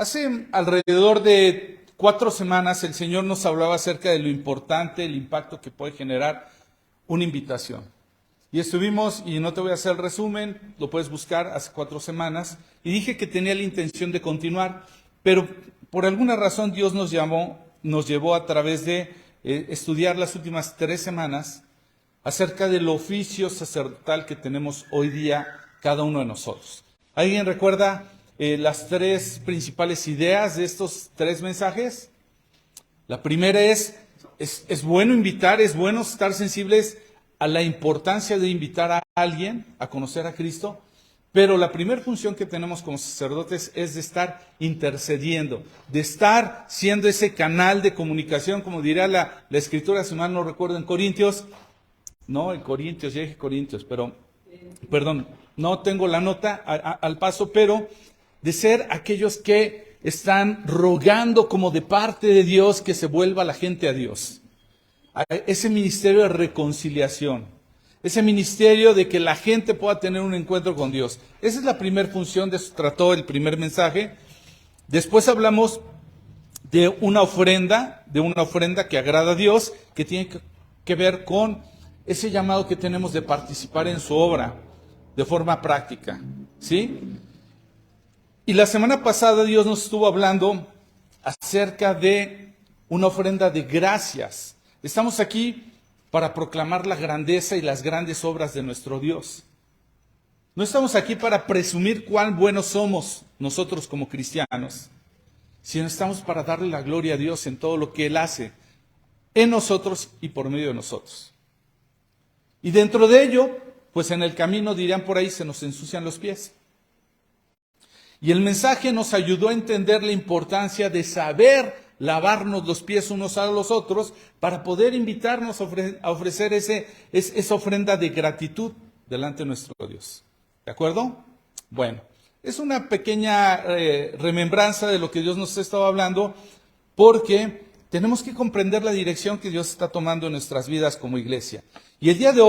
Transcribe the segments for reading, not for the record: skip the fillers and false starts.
Hace alrededor de 4 semanas el Señor nos hablaba acerca de lo importante, el impacto que puede generar una invitación. Y estuvimos, y no te voy a hacer el resumen, lo puedes buscar hace 4 semanas, y dije que tenía la intención de continuar, pero por alguna razón Dios nos llevó a través de estudiar las últimas 3 semanas acerca del oficio sacerdotal que tenemos hoy día cada uno de nosotros. ¿Alguien recuerda las 3 principales ideas de estos 3 mensajes? La primera es bueno invitar, es bueno estar sensibles a la importancia de invitar a alguien a conocer a Cristo, pero la primera función que tenemos como sacerdotes es de estar intercediendo, de estar siendo ese canal de comunicación, como diría la Escritura, si mal no recuerdo, en Corintios, ya dije Corintios, pero, perdón, no tengo la nota al paso, pero de ser aquellos que están rogando como de parte de Dios que se vuelva la gente a Dios. Ese ministerio de reconciliación, ese ministerio de que la gente pueda tener un encuentro con Dios. Esa es la primera función, de eso trató el primer mensaje. Después hablamos de una ofrenda que agrada a Dios, que tiene que ver con ese llamado que tenemos de participar en su obra de forma práctica, ¿sí? Y la semana pasada Dios nos estuvo hablando acerca de una ofrenda de gracias. Estamos aquí para proclamar la grandeza y las grandes obras de nuestro Dios. No estamos aquí para presumir cuán buenos somos nosotros como cristianos, sino estamos para darle la gloria a Dios en todo lo que Él hace en nosotros y por medio de nosotros. Y dentro de ello, pues en el camino, dirían por ahí, se nos ensucian los pies. Y el mensaje nos ayudó a entender la importancia de saber lavarnos los pies unos a los otros para poder invitarnos a ofrecer esa ofrenda de gratitud delante de nuestro Dios. ¿De acuerdo? Bueno, es una pequeña remembranza de lo que Dios nos ha estado hablando, porque tenemos que comprender la dirección que Dios está tomando en nuestras vidas como iglesia. Y el día de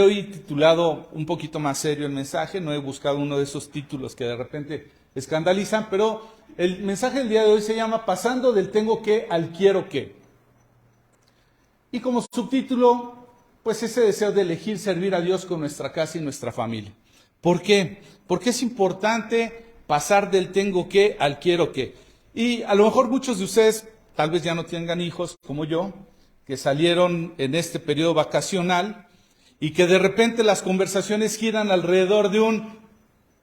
hoy titulado un poquito más serio el mensaje, no he buscado uno de esos títulos que de repente escandalizan, pero el mensaje del día de hoy se llama Pasando del tengo que al quiero que. Y como subtítulo, pues ese deseo de elegir servir a Dios con nuestra casa y nuestra familia. ¿Por qué? Porque es importante pasar del tengo que al quiero que. Y a lo mejor muchos de ustedes tal vez ya no tengan hijos como yo, que salieron en este periodo vacacional y que de repente las conversaciones giran alrededor de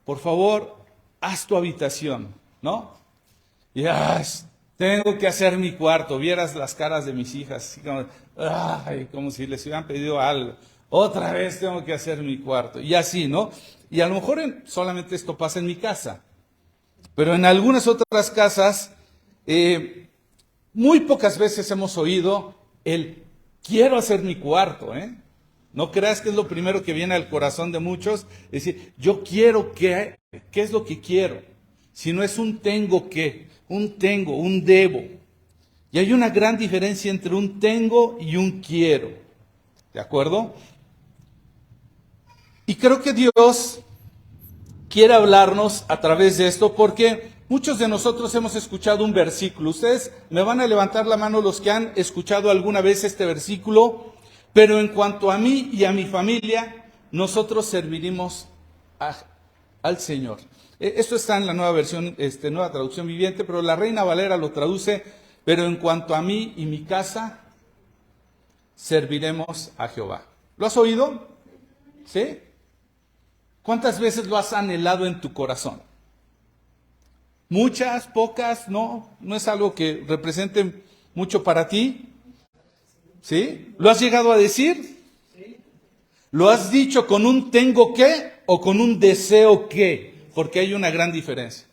por favor, haz tu habitación, ¿no? Y tengo que hacer mi cuarto. Vieras las caras de mis hijas, así como si les hubieran pedido algo. Otra vez tengo que hacer mi cuarto. Y así, ¿no? Y a lo mejor solamente esto pasa en mi casa. Pero en algunas otras casas, muy pocas veces hemos oído el quiero hacer mi cuarto, ¿eh? No creas que es lo primero que viene al corazón de muchos, es decir, yo quiero que, ¿qué es lo que quiero? Si no es un tengo que, un debo. Y hay una gran diferencia entre un tengo y un quiero, ¿de acuerdo? Y creo que Dios quiere hablarnos a través de esto porque muchos de nosotros hemos escuchado un versículo. Ustedes me van a levantar la mano los que han escuchado alguna vez este versículo. Pero en cuanto a mí y a mi familia, nosotros serviremos al Señor. Esto está en la nueva versión, nueva traducción viviente, pero la Reina Valera lo traduce, pero en cuanto a mí y mi casa, serviremos a Jehová. ¿Lo has oído? ¿Sí? ¿Cuántas veces lo has anhelado en tu corazón? ¿Muchas? ¿Pocas? ¿No? ¿No es algo que represente mucho para ti? ¿Sí? ¿Lo has llegado a decir? ¿Lo has dicho con un tengo que o con un deseo que? Porque hay una gran diferencia.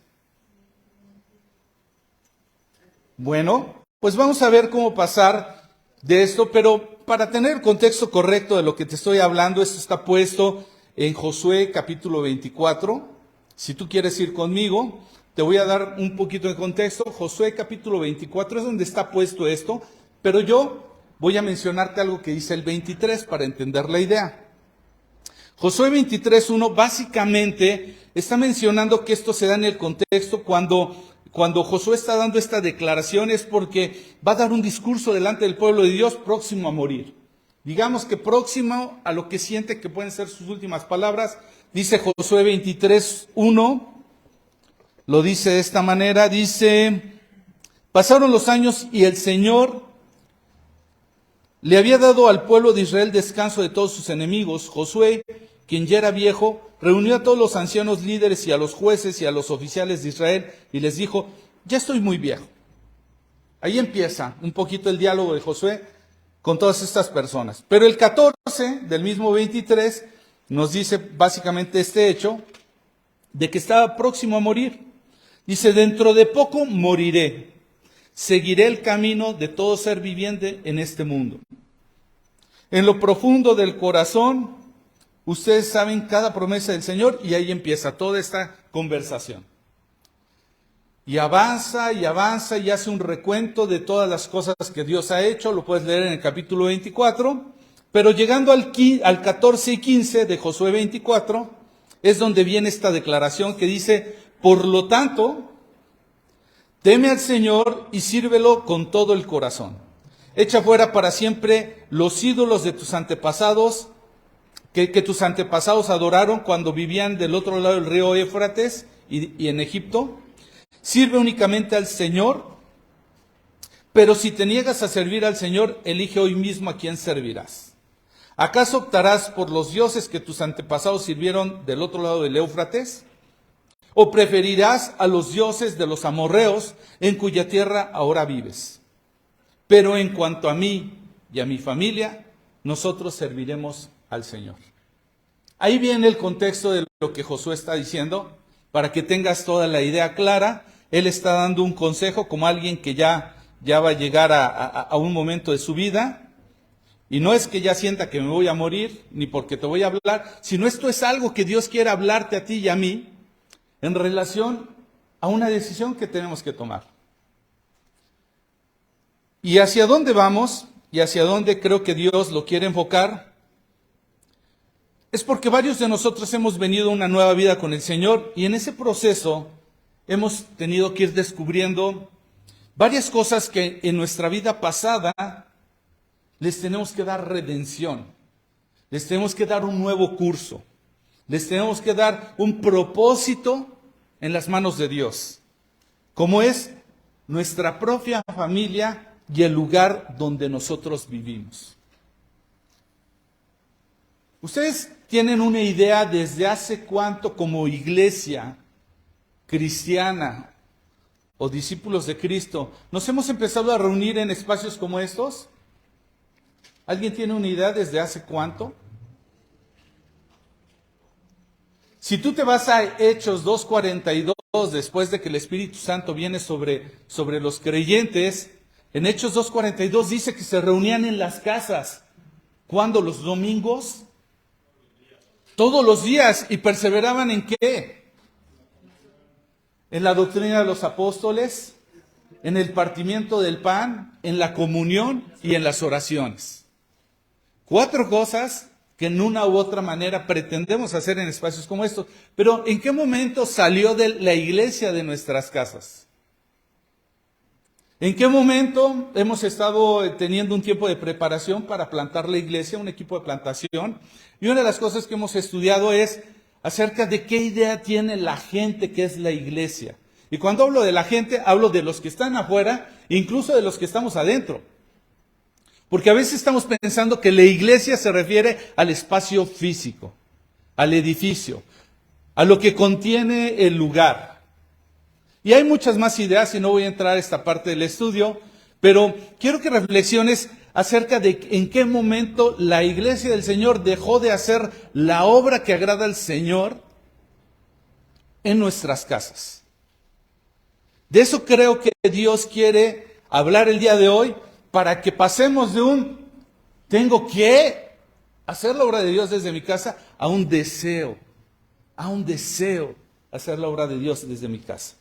Bueno, pues vamos a ver cómo pasar de esto, pero para tener el contexto correcto de lo que te estoy hablando, esto está puesto en Josué capítulo 24. Si tú quieres ir conmigo, te voy a dar un poquito de contexto. Josué capítulo 24 es donde está puesto esto, pero yo voy a mencionarte algo que dice el 23 para entender la idea. Josué 23:1 básicamente está mencionando que esto se da en el contexto cuando cuando Josué está dando esta declaración es porque va a dar un discurso delante del pueblo de Dios próximo a morir. Digamos que próximo a lo que siente que pueden ser sus últimas palabras. Dice Josué 23:1, lo dice de esta manera, dice: pasaron los años y el Señor le había dado al pueblo de Israel descanso de todos sus enemigos. Josué, quien ya era viejo, reunió a todos los ancianos líderes y a los jueces y a los oficiales de Israel y les dijo: ya estoy muy viejo. Ahí empieza un poquito el diálogo de Josué con todas estas personas. Pero el 14 del mismo 23 nos dice básicamente este hecho de que estaba próximo a morir. Dice: dentro de poco moriré. Seguiré el camino de todo ser viviente en este mundo. En lo profundo del corazón, ustedes saben cada promesa del Señor, y ahí empieza toda esta conversación. Y avanza y hace un recuento de todas las cosas que Dios ha hecho, lo puedes leer en el capítulo 24, pero llegando al 14 y 15 de Josué 24, es donde viene esta declaración que dice: por lo tanto, teme al Señor y sírvelo con todo el corazón. Echa fuera para siempre los ídolos de tus antepasados, que tus antepasados adoraron cuando vivían del otro lado del río Éufrates y en Egipto. Sirve únicamente al Señor, pero si te niegas a servir al Señor, elige hoy mismo a quién servirás. ¿Acaso optarás por los dioses que tus antepasados sirvieron del otro lado del Éufrates? ¿O preferirás a los dioses de los amorreos en cuya tierra ahora vives? Pero en cuanto a mí y a mi familia, nosotros serviremos al Señor. Ahí viene el contexto de lo que Josué está diciendo, para que tengas toda la idea clara. Él está dando un consejo como alguien que ya va a llegar a un momento de su vida. Y no es que ya sienta que me voy a morir, ni porque te voy a hablar, sino esto es algo que Dios quiere hablarte a ti y a mí en relación a una decisión que tenemos que tomar. ¿Y hacia dónde vamos? Y hacia dónde creo que Dios lo quiere enfocar. Es porque varios de nosotros hemos venido a una nueva vida con el Señor, y en ese proceso hemos tenido que ir descubriendo varias cosas que en nuestra vida pasada les tenemos que dar redención, les tenemos que dar un nuevo curso, les tenemos que dar un propósito en las manos de Dios, como es nuestra propia familia y el lugar donde nosotros vivimos. ¿Ustedes tienen una idea desde hace cuánto como iglesia cristiana o discípulos de Cristo nos hemos empezado a reunir en espacios como estos? ¿Alguien tiene una idea desde hace cuánto? Si tú te vas a Hechos 2:42, después de que el Espíritu Santo viene sobre los creyentes, en Hechos 2:42 dice que se reunían en las casas. ¿Cuándo? ¿Los domingos? Todos los días. ¿Y perseveraban en qué? En la doctrina de los apóstoles, en el partimiento del pan, en la comunión y en las oraciones. 4 cosas que en una u otra manera pretendemos hacer en espacios como estos. Pero ¿en qué momento salió de la iglesia de nuestras casas? ¿En qué momento hemos estado teniendo un tiempo de preparación para plantar la iglesia, un equipo de plantación? Y una de las cosas que hemos estudiado es acerca de qué idea tiene la gente que es la iglesia. Y cuando hablo de la gente, hablo de los que están afuera, incluso de los que estamos adentro. Porque a veces estamos pensando que la iglesia se refiere al espacio físico, al edificio, a lo que contiene el lugar. Y hay muchas más ideas y no voy a entrar a esta parte del estudio, pero quiero que reflexiones acerca de en qué momento la iglesia del Señor dejó de hacer la obra que agrada al Señor en nuestras casas. De eso creo que Dios quiere hablar el día de hoy, para que pasemos de un tengo que hacer la obra de Dios desde mi casa a un deseo hacer la obra de Dios desde mi casa.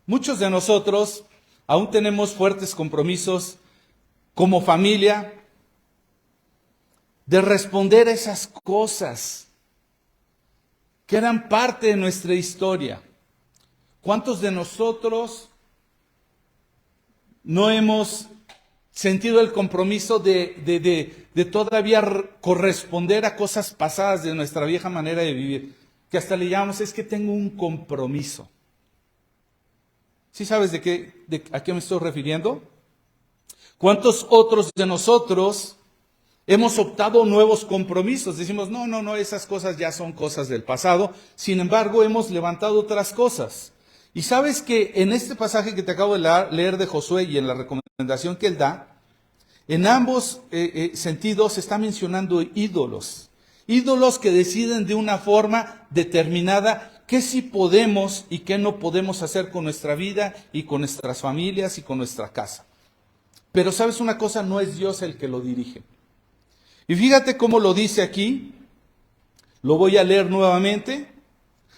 Muchos de nosotros aún tenemos fuertes compromisos como familia de responder a esas cosas que eran parte de nuestra historia. ¿Cuántos de nosotros no hemos sentido el compromiso de todavía corresponder a cosas pasadas de nuestra vieja manera de vivir? Que hasta le llamamos, es que tengo un compromiso. ¿Sí sabes a qué me estoy refiriendo? ¿Cuántos otros de nosotros hemos optado nuevos compromisos? Decimos, no, esas cosas ya son cosas del pasado. Sin embargo, hemos levantado otras cosas. Y sabes que en este pasaje que te acabo de leer de Josué y en la recomendación que él da, en ambos sentidos está mencionando ídolos. Ídolos que deciden de una forma determinada qué sí podemos y qué no podemos hacer con nuestra vida y con nuestras familias y con nuestra casa. Pero sabes una cosa, no es Dios el que lo dirige. Y fíjate cómo lo dice aquí, lo voy a leer nuevamente.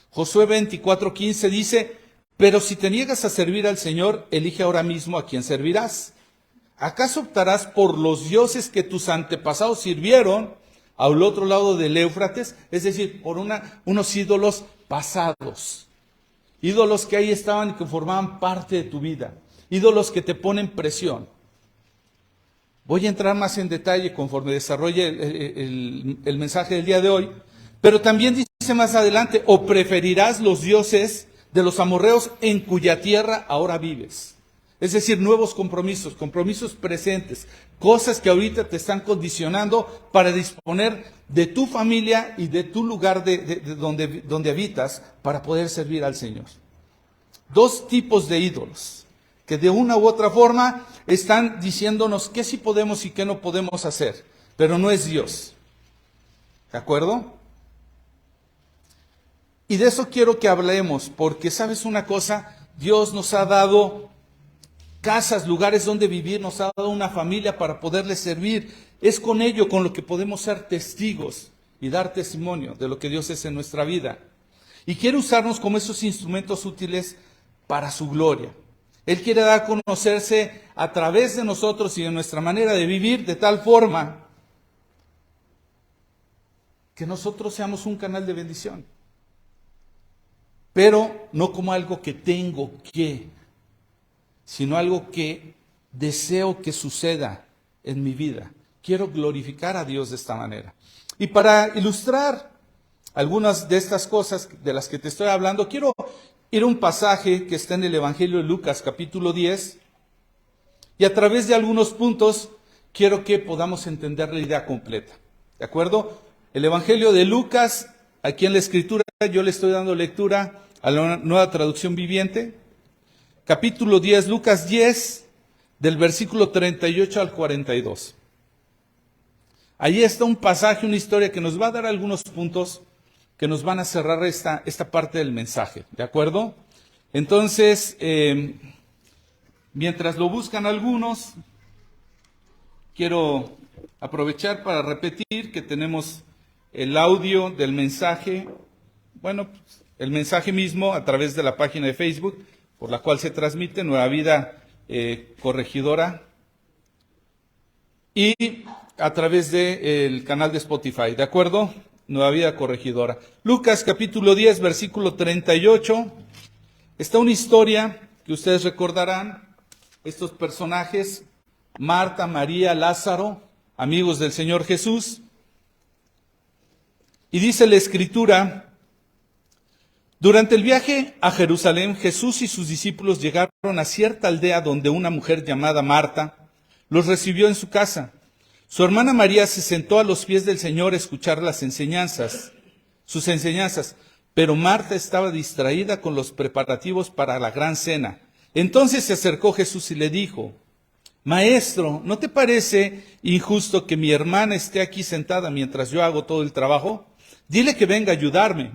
Josué 24:15 dice, pero si te niegas a servir al Señor, elige ahora mismo a quién servirás. ¿Acaso optarás por los dioses que tus antepasados sirvieron al otro lado del Éufrates? Es decir, por unos ídolos pasados. Ídolos que ahí estaban y que formaban parte de tu vida. Ídolos que te ponen presión. Voy a entrar más en detalle conforme desarrolle el mensaje del día de hoy. Pero también dice más adelante, o preferirás los dioses de los amorreos en cuya tierra ahora vives. Es decir, nuevos compromisos presentes, cosas que ahorita te están condicionando para disponer de tu familia y de tu lugar donde habitas para poder servir al Señor. Dos tipos de ídolos que de una u otra forma están diciéndonos qué sí podemos y qué no podemos hacer, pero no es Dios. ¿De acuerdo? Y de eso quiero que hablemos, porque ¿sabes una cosa? Dios nos ha dado casas, lugares donde vivir, nos ha dado una familia para poderle servir. Es con ello con lo que podemos ser testigos y dar testimonio de lo que Dios es en nuestra vida. Y quiere usarnos como esos instrumentos útiles para su gloria. Él quiere dar a conocerse a través de nosotros y de nuestra manera de vivir de tal forma que nosotros seamos un canal de bendición. Pero no como algo que tengo que, sino algo que deseo que suceda en mi vida. Quiero glorificar a Dios de esta manera. Y para ilustrar algunas de estas cosas de las que te estoy hablando, quiero ir a un pasaje que está en el Evangelio de Lucas, capítulo 10, y a través de algunos puntos quiero que podamos entender la idea completa. ¿De acuerdo? El Evangelio de Lucas, aquí en la Escritura, yo le estoy dando lectura a la Nueva Traducción Viviente. Capítulo 10, Lucas 10, del versículo 38 al 42. Ahí está un pasaje, una historia que nos va a dar algunos puntos que nos van a cerrar esta parte del mensaje, ¿de acuerdo? Entonces, mientras lo buscan algunos, quiero aprovechar para repetir que tenemos el audio del mensaje, bueno, el mensaje mismo a través de la página de Facebook, por la cual se transmite Nueva Vida Corregidora, y a través del canal de Spotify, ¿de acuerdo? Nueva Vida Corregidora. Lucas capítulo 10, versículo 38. Está una historia que ustedes recordarán. Estos personajes, Marta, María, Lázaro, amigos del Señor Jesús. Y dice la Escritura, durante el viaje a Jerusalén, Jesús y sus discípulos llegaron a cierta aldea donde una mujer llamada Marta los recibió en su casa. Su hermana María se sentó a los pies del Señor a escuchar sus enseñanzas, pero Marta estaba distraída con los preparativos para la gran cena. Entonces se acercó Jesús y le dijo, Maestro, ¿no te parece injusto que mi hermana esté aquí sentada mientras yo hago todo el trabajo? Dile que venga a ayudarme.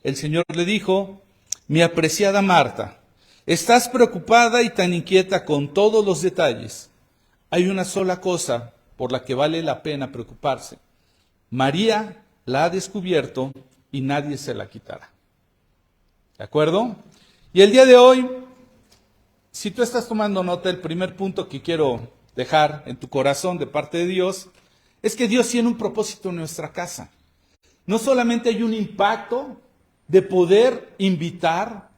El Señor le dijo, mi apreciada Marta, estás preocupada y tan inquieta con todos los detalles. Hay una sola cosa por la que vale la pena preocuparse. María la ha descubierto y nadie se la quitará. ¿De acuerdo? Y el día de hoy, si tú estás tomando nota, el primer punto que quiero dejar en tu corazón de parte de Dios, es que Dios tiene un propósito en nuestra casa. No solamente hay un impacto de poder invitar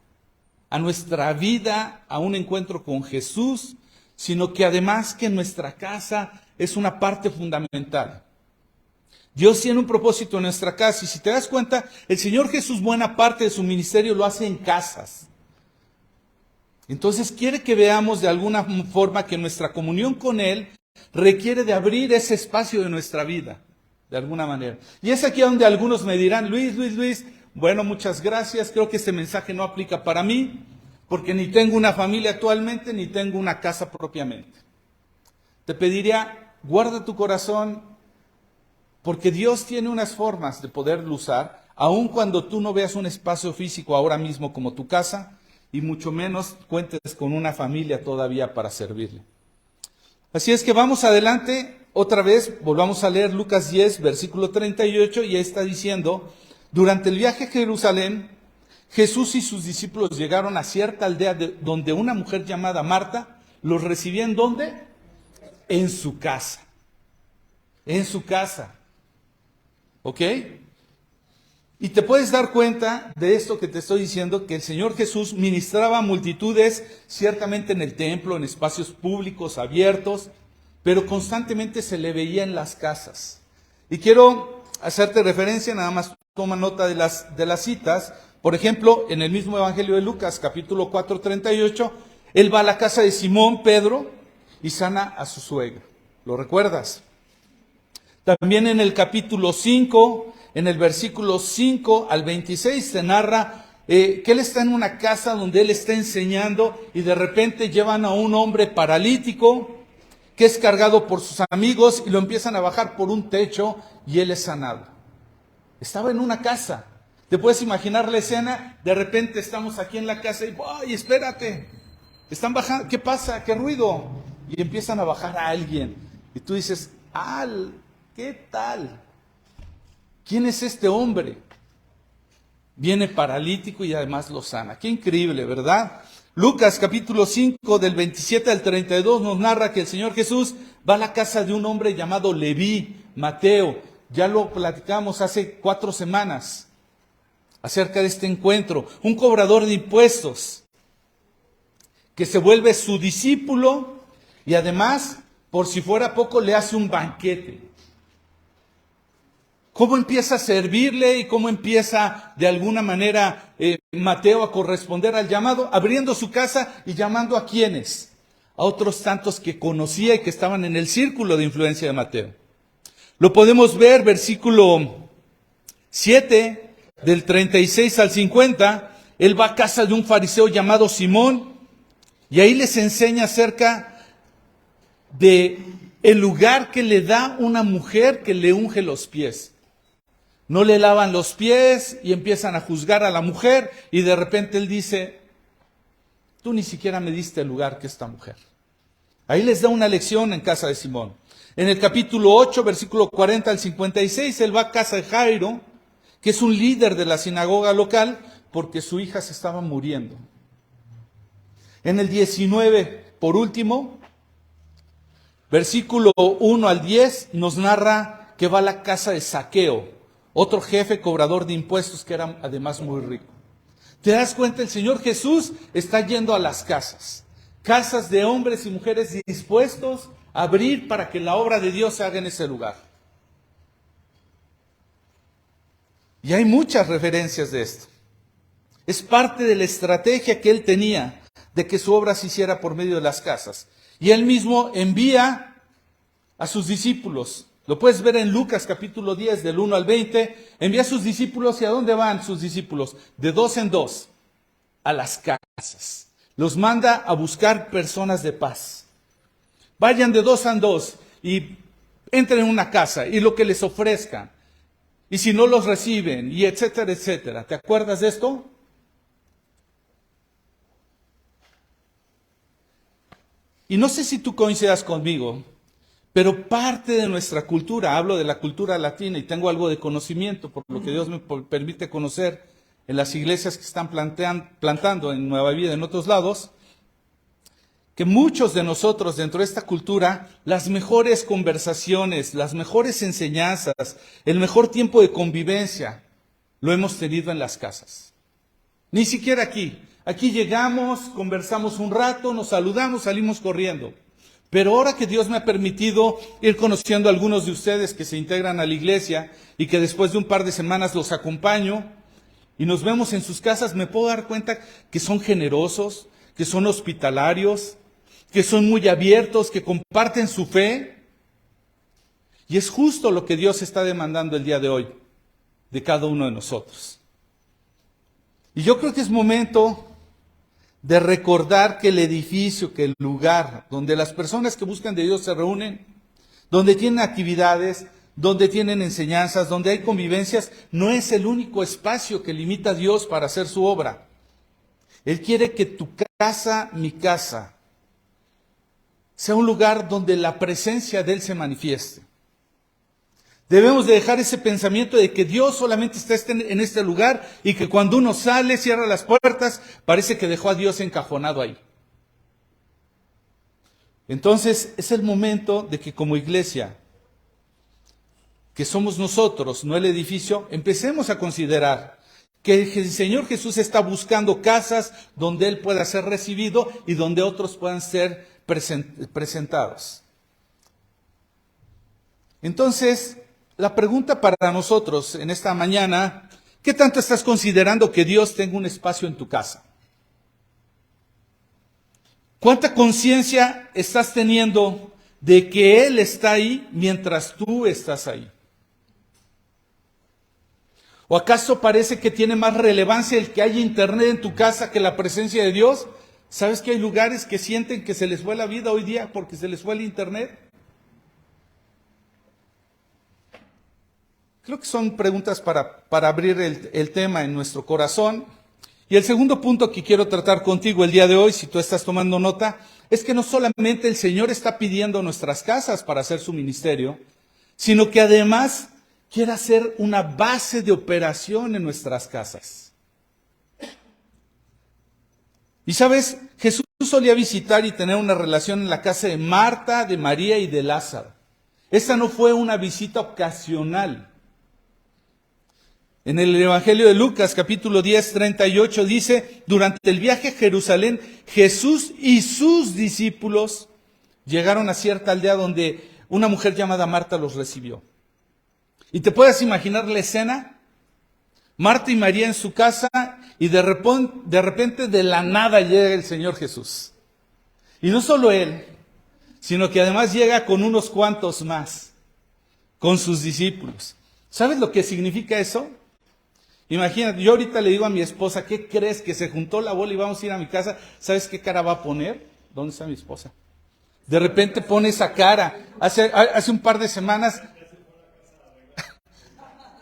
a nuestra vida a un encuentro con Jesús, sino que además que nuestra casa es una parte fundamental. Dios tiene un propósito en nuestra casa y si te das cuenta, el Señor Jesús buena parte de su ministerio lo hace en casas. Entonces quiere que veamos de alguna forma que nuestra comunión con Él requiere de abrir ese espacio de nuestra vida, de alguna manera. Y es aquí donde algunos me dirán, Luis, bueno, muchas gracias, creo que este mensaje no aplica para mí, porque ni tengo una familia actualmente, ni tengo una casa propiamente. Te pediría, guarda tu corazón, porque Dios tiene unas formas de poderlo usar, aun cuando tú no veas un espacio físico ahora mismo como tu casa, y mucho menos cuentes con una familia todavía para servirle. Así es que vamos adelante, otra vez, volvamos a leer Lucas 10, versículo 38, y ahí está diciendo, durante el viaje a Jerusalén, Jesús y sus discípulos llegaron a cierta aldea donde una mujer llamada Marta los recibía ¿en dónde? En su casa. En su casa. ¿Ok? Y te puedes dar cuenta de esto que te estoy diciendo, que el Señor Jesús ministraba a multitudes, ciertamente en el templo, en espacios públicos, abiertos, pero constantemente se le veía en las casas. Y quiero hacerte referencia, nada más toma nota de las citas. Por ejemplo, en el mismo Evangelio de Lucas, capítulo 4, 38, él va a la casa de Simón, Pedro, y sana a su suegra. ¿Lo recuerdas? También en el capítulo 5, en el versículo 5 al 26, se narra que él está en una casa donde él está enseñando y de repente llevan a un hombre paralítico que es cargado por sus amigos y lo empiezan a bajar por un techo y él es sanado. Estaba en una casa. ¿Te puedes imaginar la escena? De repente estamos aquí en la casa y ¡ay, espérate! Están bajando, ¿qué pasa? ¿Qué ruido? Y empiezan a bajar a alguien. Y tú dices, ¿qué tal? ¿Quién es este hombre? Viene paralítico y además lo sana. Qué increíble, ¿verdad? Lucas capítulo 5 del 27 al 32 nos narra que el Señor Jesús va a la casa de un hombre llamado Leví, Mateo. Ya lo platicamos hace 4 semanas acerca de este encuentro. Un cobrador de impuestos que se vuelve su discípulo y además, por si fuera poco, le hace un banquete. ¿Cómo empieza a servirle y cómo empieza de alguna manera Mateo a corresponder al llamado? Abriendo su casa y llamando ¿a quiénes? A otros tantos que conocía y que estaban en el círculo de influencia de Mateo. Lo podemos ver, versículo 7, del 36 al 50, él va a casa de un fariseo llamado Simón y ahí les enseña acerca de el lugar que le da una mujer que le unge los pies. No le lavan los pies y empiezan a juzgar a la mujer y de repente él dice, tú ni siquiera me diste el lugar que esta mujer. Ahí les da una lección en casa de Simón. En el capítulo 8, versículo 40 al 56, él va a casa de Jairo, que es un líder de la sinagoga local, porque su hija se estaba muriendo. En el 19, por último, versículo 1 al 10, nos narra que va a la casa de Zaqueo, otro jefe cobrador de impuestos que era además muy rico. ¿Te das cuenta? El Señor Jesús está yendo a las casas. Casas de hombres y mujeres dispuestos a abrir para que la obra de Dios se haga en ese lugar. Y hay muchas referencias de esto. Es parte de la estrategia que él tenía de que su obra se hiciera por medio de las casas. Y él mismo envía a sus discípulos. Lo puedes ver en Lucas capítulo 10 del 1 al 20. Envía a sus discípulos. ¿Y a dónde van sus discípulos? De 2 en 2 a las casas. Los manda a buscar personas de paz. Vayan de 2 en 2 y entren en una casa y lo que les ofrezcan. Y si no los reciben, y etcétera, etcétera. ¿Te acuerdas de esto? Y no sé si tú coincidas conmigo, pero parte de nuestra cultura, hablo de la cultura latina y tengo algo de conocimiento, por lo que Dios me permite conocer en las iglesias que están plantando en Nueva Vida en otros lados, que muchos de nosotros dentro de esta cultura, las mejores conversaciones, las mejores enseñanzas, el mejor tiempo de convivencia, lo hemos tenido en las casas. Ni siquiera aquí. Aquí llegamos, conversamos un rato, nos saludamos, salimos corriendo. Pero ahora que Dios me ha permitido ir conociendo a algunos de ustedes que se integran a la iglesia y que después de un par de semanas los acompaño y nos vemos en sus casas, me puedo dar cuenta que son generosos, que son hospitalarios, que son muy abiertos, que comparten su fe. Y es justo lo que Dios está demandando el día de hoy de cada uno de nosotros. Y yo creo que es momento de recordar que el edificio, que el lugar donde las personas que buscan de Dios se reúnen, donde tienen actividades, donde tienen enseñanzas, donde hay convivencias, no es el único espacio que limita a Dios para hacer su obra. Él quiere que tu casa, mi casa, sea un lugar donde la presencia de Él se manifieste. Debemos de dejar ese pensamiento de que Dios solamente está en este lugar y que cuando uno sale, cierra las puertas, parece que dejó a Dios encajonado ahí. Entonces es el momento de que como iglesia, que somos nosotros, no el edificio, empecemos a considerar que el Señor Jesús está buscando casas donde Él pueda ser recibido y donde otros puedan ser presentados. Entonces, la pregunta para nosotros en esta mañana, ¿qué tanto estás considerando que Dios tenga un espacio en tu casa? ¿Cuánta conciencia estás teniendo de que Él está ahí mientras tú estás ahí? ¿O acaso parece que tiene más relevancia el que haya internet en tu casa que la presencia de Dios? ¿Sabes que hay lugares que sienten que se les fue la vida hoy día porque se les fue el internet? Creo que son preguntas para abrir el tema en nuestro corazón. Y el segundo punto que quiero tratar contigo el día de hoy, si tú estás tomando nota, es que no solamente el Señor está pidiendo nuestras casas para hacer su ministerio, sino que además quiere hacer una base de operación en nuestras casas. Y sabes, Jesús solía visitar y tener una relación en la casa de Marta, de María y de Lázaro. Esta no fue una visita ocasional. En el Evangelio de Lucas, capítulo 10, 38, dice, durante el viaje a Jerusalén, Jesús y sus discípulos llegaron a cierta aldea donde una mujer llamada Marta los recibió. ¿Y te puedes imaginar la escena? Marta y María en su casa y de repente de la nada llega el Señor Jesús. Y no solo Él, sino que además llega con unos cuantos más, con sus discípulos. ¿Sabes lo que significa eso? Imagínate, yo ahorita le digo a mi esposa, ¿qué crees? Que se juntó la bola y vamos a ir a mi casa. ¿Sabes qué cara va a poner? ¿Dónde está mi esposa? De repente pone esa cara. Hace un par de semanas,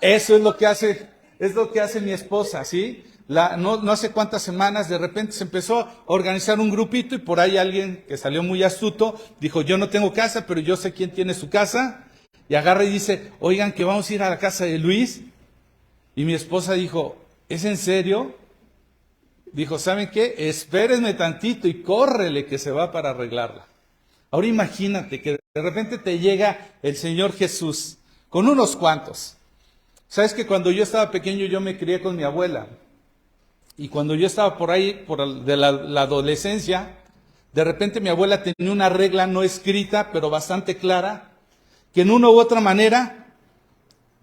eso es lo que hace mi esposa, ¿sí? No sé cuántas semanas, de repente se empezó a organizar un grupito y por ahí alguien que salió muy astuto dijo, yo no tengo casa, pero yo sé quién tiene su casa. Y agarra y dice, oigan, que vamos a ir a la casa de Luis. Y mi esposa dijo, ¿es en serio? Dijo, ¿saben qué? Espérenme tantito y córrele que se va para arreglarla. Ahora imagínate que de repente te llega el Señor Jesús con unos cuantos. ¿Sabes que cuando yo estaba pequeño yo me crié con mi abuela? Y cuando yo estaba por ahí, de la adolescencia, de repente mi abuela tenía una regla no escrita, pero bastante clara, que en una u otra manera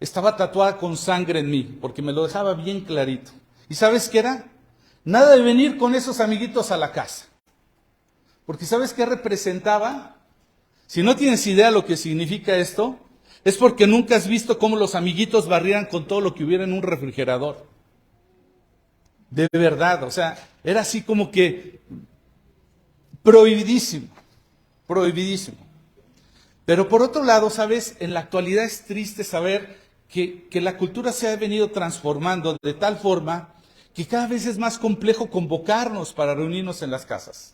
estaba tatuada con sangre en mí, porque me lo dejaba bien clarito. ¿Y sabes qué era? Nada de venir con esos amiguitos a la casa. Porque ¿sabes qué representaba? Si no tienes idea lo que significa esto, es porque nunca has visto cómo los amiguitos barrían con todo lo que hubiera en un refrigerador. De verdad, o sea, era así como que prohibidísimo, prohibidísimo. Pero por otro lado, ¿sabes? En la actualidad es triste saber que la cultura se ha venido transformando de tal forma que cada vez es más complejo convocarnos para reunirnos en las casas.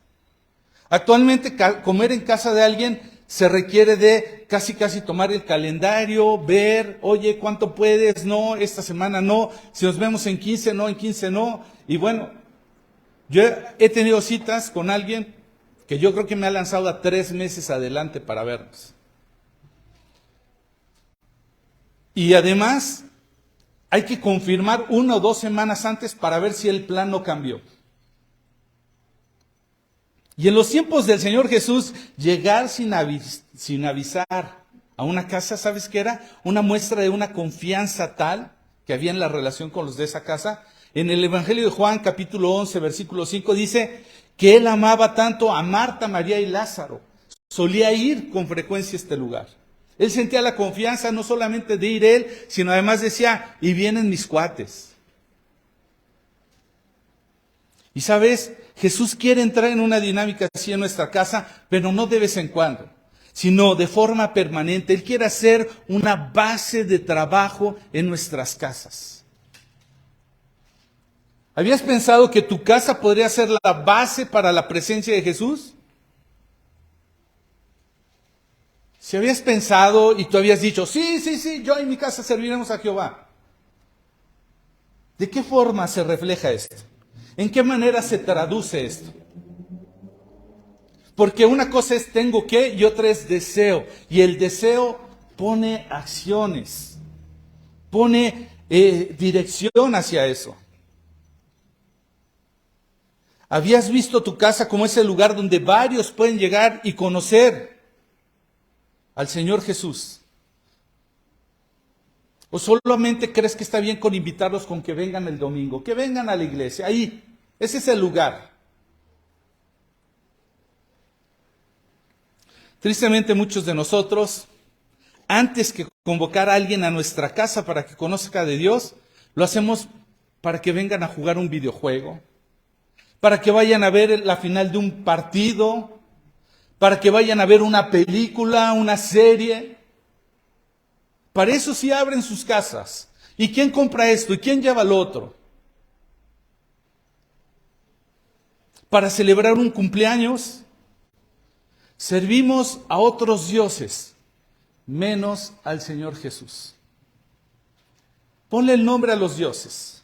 Actualmente comer en casa de alguien se requiere de casi tomar el calendario, ver, oye, ¿cuánto puedes? No, esta semana no, si nos vemos en 15, no, en 15 no. Y bueno, yo he tenido citas con alguien que yo creo que me ha lanzado a 3 meses adelante para vernos. Y además, hay que confirmar 1 o 2 semanas antes para ver si el plan no cambió. Y en los tiempos del Señor Jesús, llegar sin avisar a una casa, ¿sabes qué era? Una muestra de una confianza tal que había en la relación con los de esa casa. En el Evangelio de Juan, capítulo 11, versículo 5, dice que él amaba tanto a Marta, María y Lázaro. Solía ir con frecuencia a este lugar. Él sentía la confianza no solamente de ir él, sino además decía, y vienen mis cuates. Y sabes, Jesús quiere entrar en una dinámica así en nuestra casa, pero no de vez en cuando, sino de forma permanente. Él quiere hacer una base de trabajo en nuestras casas. ¿Habías pensado que tu casa podría ser la base para la presencia de Jesús? Si habías pensado y tú habías dicho, sí, yo en mi casa serviremos a Jehová. ¿De qué forma se refleja esto? ¿En qué manera se traduce esto? Porque una cosa es tengo que y otra es deseo. Y el deseo pone acciones, pone dirección hacia eso. ¿Habías visto tu casa como ese lugar donde varios pueden llegar y conocer al Señor Jesús? ¿O solamente crees que está bien con invitarlos con que vengan el domingo? Que vengan a la iglesia, ahí, ese es el lugar. Tristemente muchos de nosotros, antes que convocar a alguien a nuestra casa para que conozca de Dios, lo hacemos para que vengan a jugar un videojuego, para que vayan a ver la final de un partido, para que vayan a ver una película, una serie. Para eso sí abren sus casas. ¿Y quién compra esto? ¿Y quién lleva lo otro? Para celebrar un cumpleaños, servimos a otros dioses, menos al Señor Jesús. Ponle el nombre a los dioses.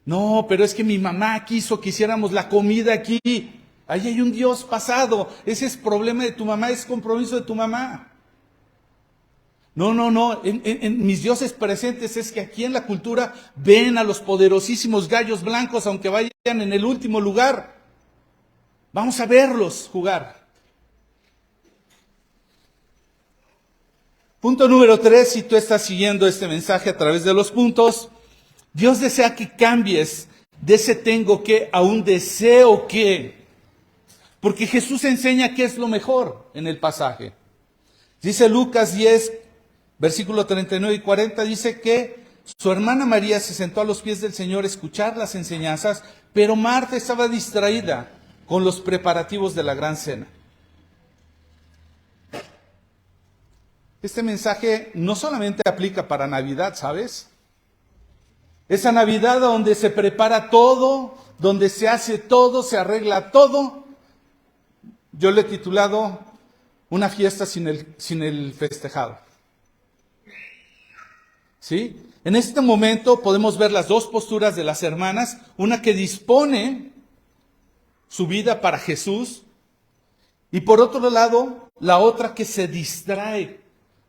No, pero es que mi mamá quiso que hiciéramos la comida aquí. Ahí hay un Dios pasado. Ese es problema de tu mamá, es compromiso de tu mamá. No. En mis dioses presentes es que aquí en la cultura ven a los poderosísimos gallos blancos, aunque vayan en el último lugar. Vamos a verlos jugar. Punto número 3, si tú estás siguiendo este mensaje a través de los puntos, Dios desea que cambies de ese tengo que a un deseo que. Porque Jesús enseña qué es lo mejor en el pasaje. Dice Lucas 10, versículo 39 y 40, dice que su hermana María se sentó a los pies del Señor a escuchar las enseñanzas, pero Marta estaba distraída con los preparativos de la gran cena. Este mensaje no solamente aplica para Navidad, ¿sabes? Esa Navidad donde se prepara todo, donde se hace todo, se arregla todo. Yo le he titulado una fiesta sin el festejado. ¿Sí? En este momento podemos ver las dos posturas de las hermanas, una que dispone su vida para Jesús y por otro lado la otra que se distrae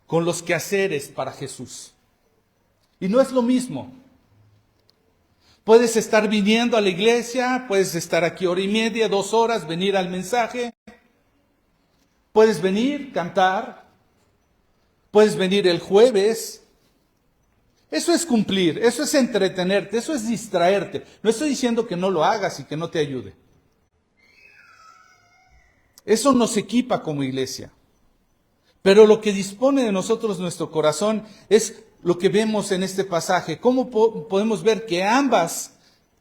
con los quehaceres para Jesús. Y no es lo mismo. Puedes estar viniendo a la iglesia, puedes estar aquí 1:30, 2 horas, venir al mensaje. Puedes venir, cantar. Puedes venir el jueves. Eso es cumplir, eso es entretenerte, eso es distraerte. No estoy diciendo que no lo hagas y que no te ayude. Eso nos equipa como iglesia. Pero lo que dispone de nosotros nuestro corazón es lo que vemos en este pasaje. ¿Cómo podemos ver que ambas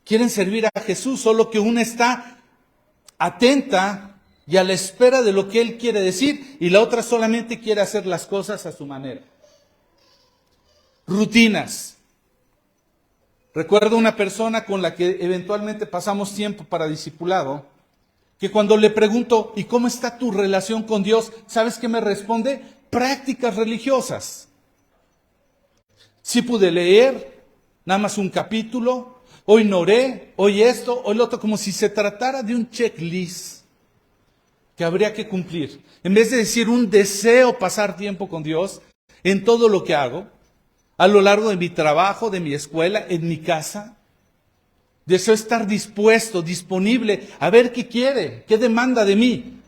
quieren servir a Jesús? Solo que una está atenta y a la espera de lo que Él quiere decir y la otra solamente quiere hacer las cosas a su manera. Rutinas. Recuerdo una persona con la que eventualmente pasamos tiempo para discipulado, que cuando le pregunto, ¿y cómo está tu relación con Dios? ¿Sabes qué me responde? Prácticas religiosas. Sí pude leer, nada más un capítulo, hoy no oré, hoy esto, hoy lo otro, como si se tratara de un checklist que habría que cumplir. En vez de decir un deseo pasar tiempo con Dios en todo lo que hago, a lo largo de mi trabajo, de mi escuela, en mi casa. Deseo estar dispuesto, disponible, a ver qué quiere, qué demanda de mí.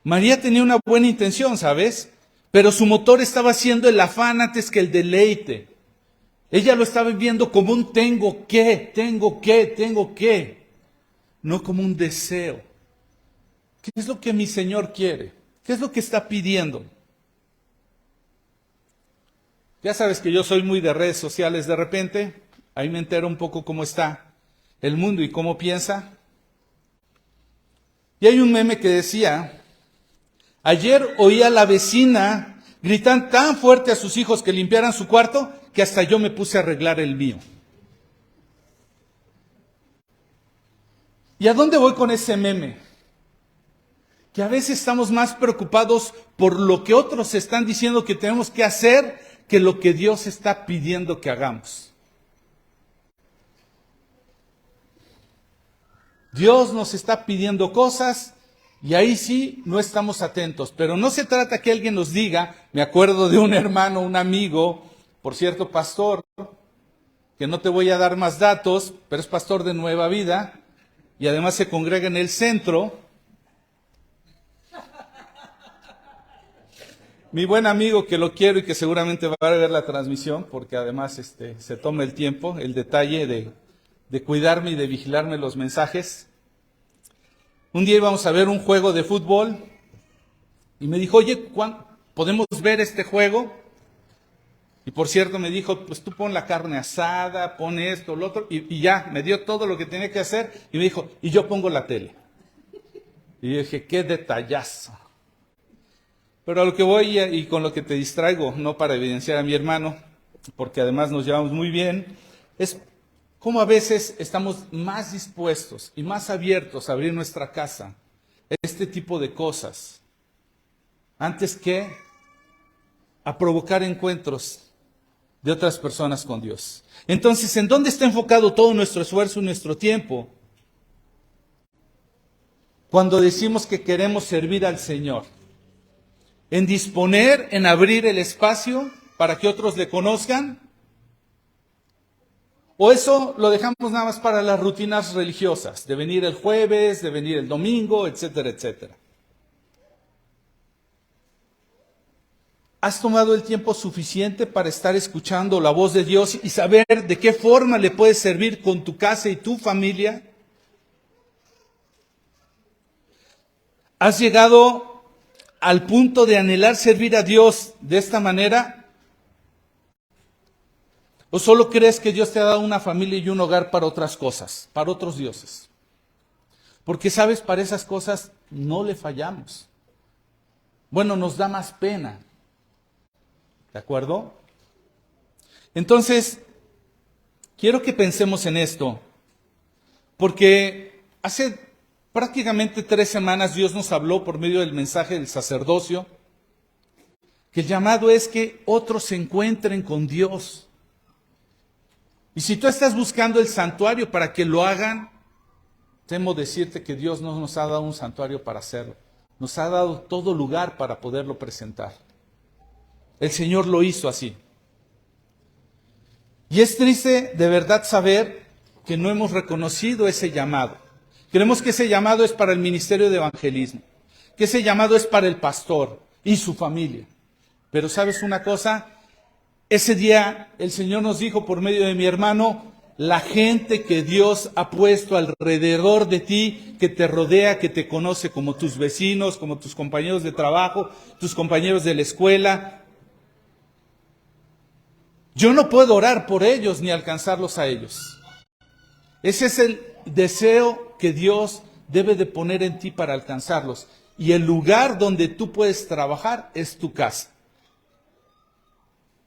María tenía una buena intención, ¿sabes? Pero su motor estaba siendo el afán antes que el deleite. Ella lo estaba viendo como un tengo que, no como un deseo. ¿Qué es lo que mi Señor quiere? ¿Qué es lo que está pidiendo? Ya sabes que yo soy muy de redes sociales de repente, ahí me entero un poco cómo está el mundo y cómo piensa. Y hay un meme que decía, ayer oí a la vecina gritar tan fuerte a sus hijos que limpiaran su cuarto que hasta yo me puse a arreglar el mío. ¿Y a dónde voy con ese meme? Que a veces estamos más preocupados por lo que otros están diciendo que tenemos que hacer que lo que Dios está pidiendo que hagamos. Dios nos está pidiendo cosas y ahí sí no estamos atentos. Pero no se trata que alguien nos diga, me acuerdo de un hermano, un amigo, por cierto, pastor, que no te voy a dar más datos, pero es pastor de Nueva Vida y además se congrega en el centro. Mi buen amigo que lo quiero y que seguramente va a ver la transmisión, porque además se toma el tiempo, el detalle de cuidarme y de vigilarme los mensajes. Un día íbamos a ver un juego de fútbol y me dijo, oye, ¿podemos ver este juego? Y por cierto me dijo, pues tú pon la carne asada, pon esto, lo otro, y ya, me dio todo lo que tenía que hacer y me dijo, y yo pongo la tele. Y yo dije, qué detallazo. Pero a lo que voy y con lo que te distraigo, no para evidenciar a mi hermano, porque además nos llevamos muy bien, es cómo a veces estamos más dispuestos y más abiertos a abrir nuestra casa a este tipo de cosas, antes que a provocar encuentros de otras personas con Dios. Entonces, ¿en dónde está enfocado todo nuestro esfuerzo y nuestro tiempo? Cuando decimos que queremos servir al Señor. En disponer, en abrir el espacio para que otros le conozcan. ¿O eso lo dejamos nada más para las rutinas religiosas? De venir el jueves, de venir el domingo, etcétera, etcétera. ¿Has tomado el tiempo suficiente para estar escuchando la voz de Dios y saber de qué forma le puedes servir con tu casa y tu familia? ¿Has llegado al punto de anhelar servir a Dios de esta manera? ¿O solo crees que Dios te ha dado una familia y un hogar para otras cosas, para otros dioses? Porque sabes, para esas cosas no le fallamos. Bueno, nos da más pena. ¿De acuerdo? Entonces, quiero que pensemos en esto, porque hace prácticamente 3 semanas Dios nos habló por medio del mensaje del sacerdocio, que el llamado es que otros se encuentren con Dios. Y si tú estás buscando el santuario para que lo hagan, temo decirte que Dios no nos ha dado un santuario para hacerlo. Nos ha dado todo lugar para poderlo presentar. El Señor lo hizo así. Y es triste de verdad saber que no hemos reconocido ese llamado. Creemos que ese llamado es para el ministerio de evangelismo, que ese llamado es para el pastor y su familia. Pero ¿sabes una cosa? Ese día el Señor nos dijo por medio de mi hermano, la gente que Dios ha puesto alrededor de ti, que te rodea, que te conoce como tus vecinos, como tus compañeros de trabajo, tus compañeros de la escuela. Yo no puedo orar por ellos ni alcanzarlos a ellos. Ese es el deseo que Dios debe de poner en ti para alcanzarlos. Y el lugar donde tú puedes trabajar es tu casa.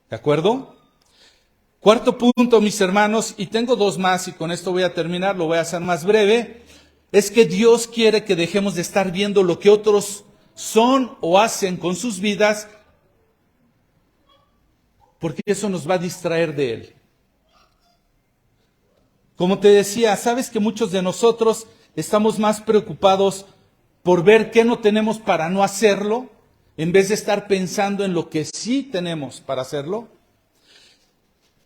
¿De acuerdo? Cuarto punto, mis hermanos, y tengo 2 más y con esto voy a terminar, lo voy a hacer más breve, es que Dios quiere que dejemos de estar viendo lo que otros son o hacen con sus vidas, porque eso nos va a distraer de Él. Como te decía, sabes que muchos de nosotros estamos más preocupados por ver qué no tenemos para no hacerlo, en vez de estar pensando en lo que sí tenemos para hacerlo.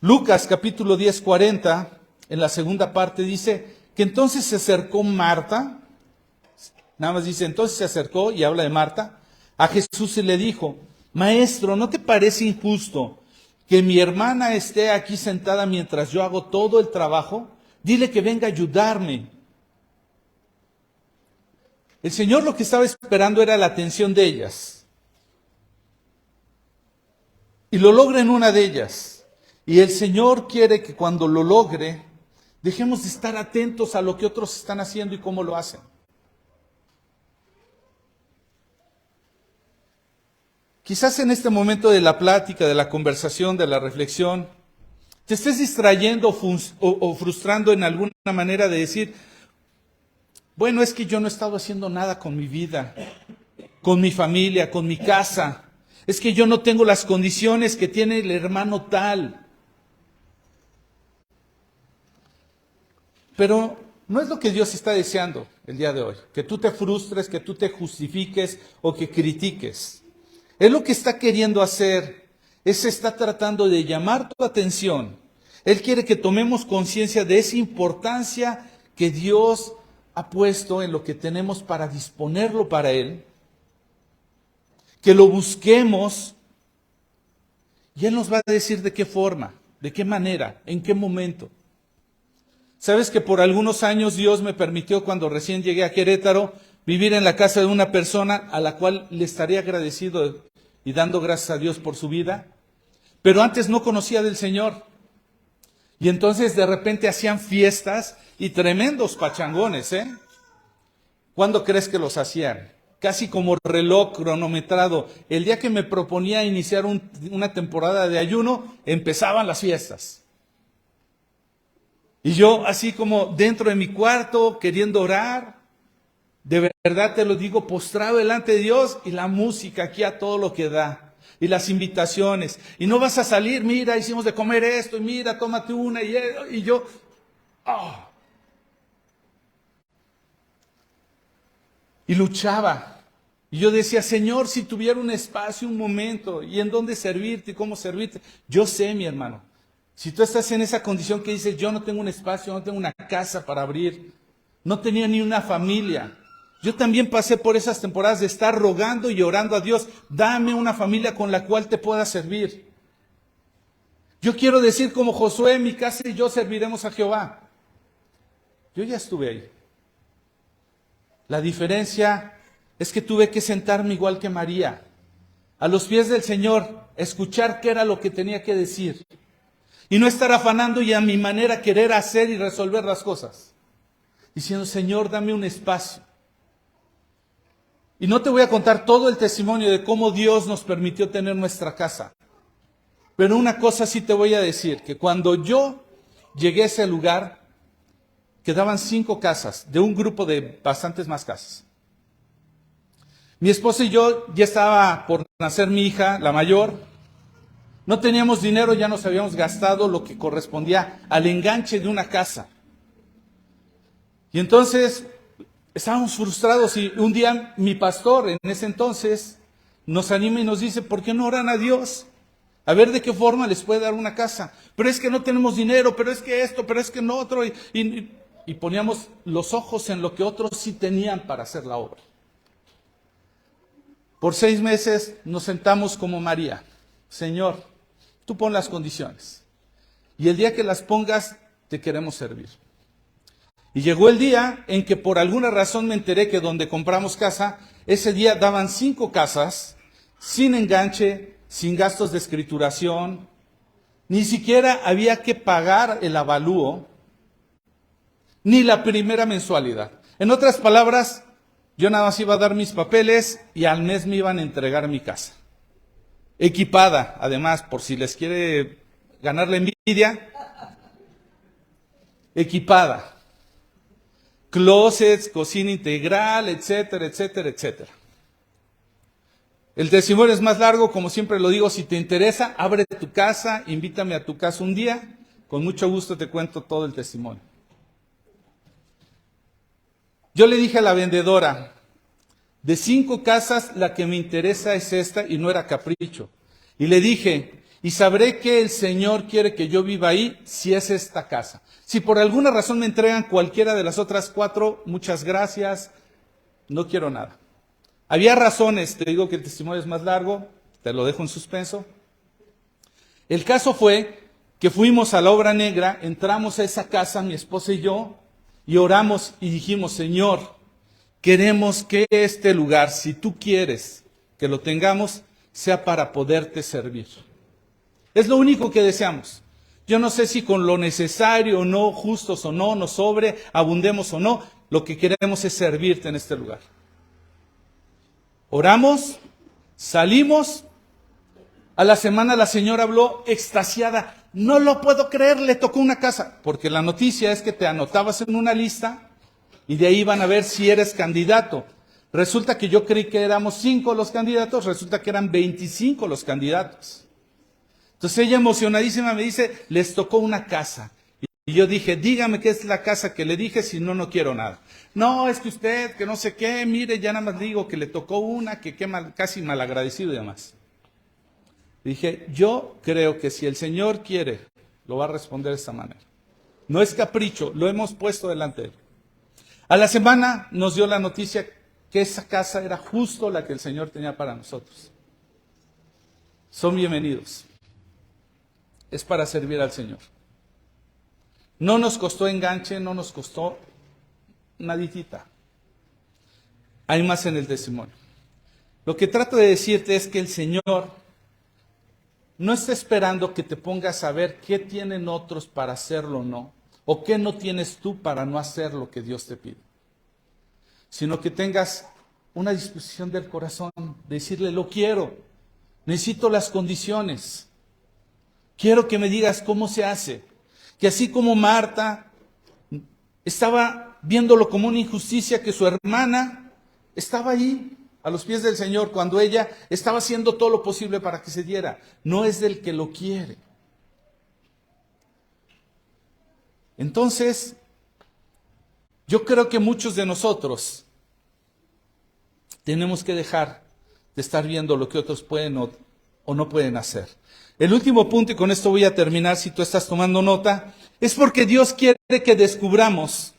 Lucas capítulo 10, 40, en la segunda parte dice que entonces se acercó Marta, nada más dice, entonces se acercó y habla de Marta, a Jesús y le dijo, Maestro, ¿no te parece injusto que mi hermana esté aquí sentada mientras yo hago todo el trabajo? Dile que venga a ayudarme. El Señor lo que estaba esperando era la atención de ellas. Y lo logra en una de ellas. Y el Señor quiere que cuando lo logre, dejemos de estar atentos a lo que otros están haciendo y cómo lo hacen. Quizás en este momento de la plática, de la conversación, de la reflexión, te estés distrayendo o frustrando en alguna manera de decir, bueno, es que yo no he estado haciendo nada con mi vida, con mi familia, con mi casa. Es que yo no tengo las condiciones que tiene el hermano tal. Pero no es lo que Dios está deseando el día de hoy, que tú te frustres, que tú te justifiques o que critiques. Él lo que está queriendo hacer es está tratando de llamar tu atención. Él quiere que tomemos conciencia de esa importancia que Dios ha puesto en lo que tenemos para disponerlo para Él, que lo busquemos y Él nos va a decir de qué forma, de qué manera, en qué momento. Sabes que por algunos años Dios me permitió, cuando recién llegué a Querétaro, vivir en la casa de una persona a la cual le estaría agradecido y dando gracias a Dios por su vida, pero antes no conocía del Señor. Y entonces de repente hacían fiestas y tremendos pachangones, ¿eh? ¿Cuándo crees que los hacían? Casi como reloj cronometrado. El día que me proponía iniciar una temporada de ayuno, empezaban las fiestas. Y yo así como dentro de mi cuarto, queriendo orar, de verdad te lo digo, postrado delante de Dios, y la música aquí a todo lo que da. Y las invitaciones. Y no vas a salir, mira, hicimos de comer esto, y mira, tómate una, y yo, oh. Y luchaba. Y yo decía, Señor, si tuviera un espacio, un momento, y en dónde servirte, y cómo servirte. Yo sé, mi hermano, si tú estás en esa condición que dices, yo no tengo un espacio, no tengo una casa para abrir, no tenía ni una familia. Yo también pasé por esas temporadas de estar rogando y orando a Dios, dame una familia con la cual te pueda servir. Yo quiero decir como Josué, mi casa y yo serviremos a Jehová. Yo ya estuve ahí. La diferencia es que tuve que sentarme igual que María, a los pies del Señor, escuchar qué era lo que tenía que decir. Y no estar afanando y a mi manera querer hacer y resolver las cosas. Diciendo, Señor, dame un espacio. Y no te voy a contar todo el testimonio de cómo Dios nos permitió tener nuestra casa. Pero una cosa sí te voy a decir, que cuando yo llegué a ese lugar, quedaban 5 casas, de un grupo de bastantes más casas. Mi esposa y yo, ya estaba por nacer mi hija, la mayor. No teníamos dinero, ya nos habíamos gastado lo que correspondía al enganche de una casa. Y entonces estábamos frustrados y un día mi pastor en ese entonces nos anima y nos dice, ¿por qué no oran a Dios? A ver de qué forma les puede dar una casa. Pero es que no tenemos dinero, pero es que esto, pero es que no otro. Y poníamos los ojos en lo que otros sí tenían para hacer la obra. Por 6 meses nos sentamos como María. Señor, tú pon las condiciones. Y el día que las pongas, te queremos servir. Y llegó el día en que por alguna razón me enteré que donde compramos casa, ese día daban 5 casas, sin enganche, sin gastos de escrituración, ni siquiera había que pagar el avalúo, ni la primera mensualidad. En otras palabras, yo nada más iba a dar mis papeles y al mes me iban a entregar mi casa. Equipada, además, por si les quiere ganar la envidia, equipada. Closets, cocina integral, etcétera, etcétera, etcétera. El testimonio es más largo, como siempre lo digo, si te interesa, abre tu casa, invítame a tu casa un día, con mucho gusto te cuento todo el testimonio. Yo le dije a la vendedora, de 5 casas, la que me interesa es esta, y no era capricho. Y le dije, y sabré que el Señor quiere que yo viva ahí si es esta casa. Si por alguna razón me entregan cualquiera de las otras 4, muchas gracias, no quiero nada. Había razones, te digo que el testimonio es más largo, te lo dejo en suspenso. El caso fue que fuimos a la Obra Negra, entramos a esa casa, mi esposa y yo, y oramos y dijimos, Señor, queremos que este lugar, si tú quieres que lo tengamos, sea para poderte servir. Es lo único que deseamos. Yo no sé si con lo necesario o no, justos o no, nos sobre, abundemos o no, lo que queremos es servirte en este lugar. Oramos, salimos, a la semana la señora habló extasiada, no lo puedo creer, le tocó una casa, porque la noticia es que te anotabas en una lista y de ahí van a ver si eres candidato. Resulta que yo creí que éramos 5 los candidatos, resulta que eran 25 los candidatos. Entonces ella emocionadísima me dice, les tocó una casa. Y yo dije, dígame qué es la casa que le dije, si no, no quiero nada. No, es que usted, que no sé qué, mire, ya nada más digo que le tocó una, que qué mal, casi malagradecido y demás. Dije, yo creo que si el Señor quiere, lo va a responder de esta manera. No es capricho, lo hemos puesto delante de él. A la semana nos dio la noticia que esa casa era justo la que el Señor tenía para nosotros. Son bienvenidos. Es para servir al Señor. No nos costó enganche, no nos costó naditita. Hay más en el testimonio. Lo que trato de decirte es que el Señor no está esperando que te pongas a ver qué tienen otros para hacerlo o no, o qué no tienes tú para no hacer lo que Dios te pide, sino que tengas una disposición del corazón, de decirle, lo quiero, necesito las condiciones. Quiero que me digas cómo se hace. Que así como Marta estaba viéndolo como una injusticia que su hermana estaba ahí a los pies del Señor cuando ella estaba haciendo todo lo posible para que se diera. No es del que lo quiere. Entonces, yo creo que muchos de nosotros tenemos que dejar de estar viendo lo que otros pueden o no pueden hacer. El último punto, y con esto voy a terminar si tú estás tomando nota, es porque Dios quiere que descubramos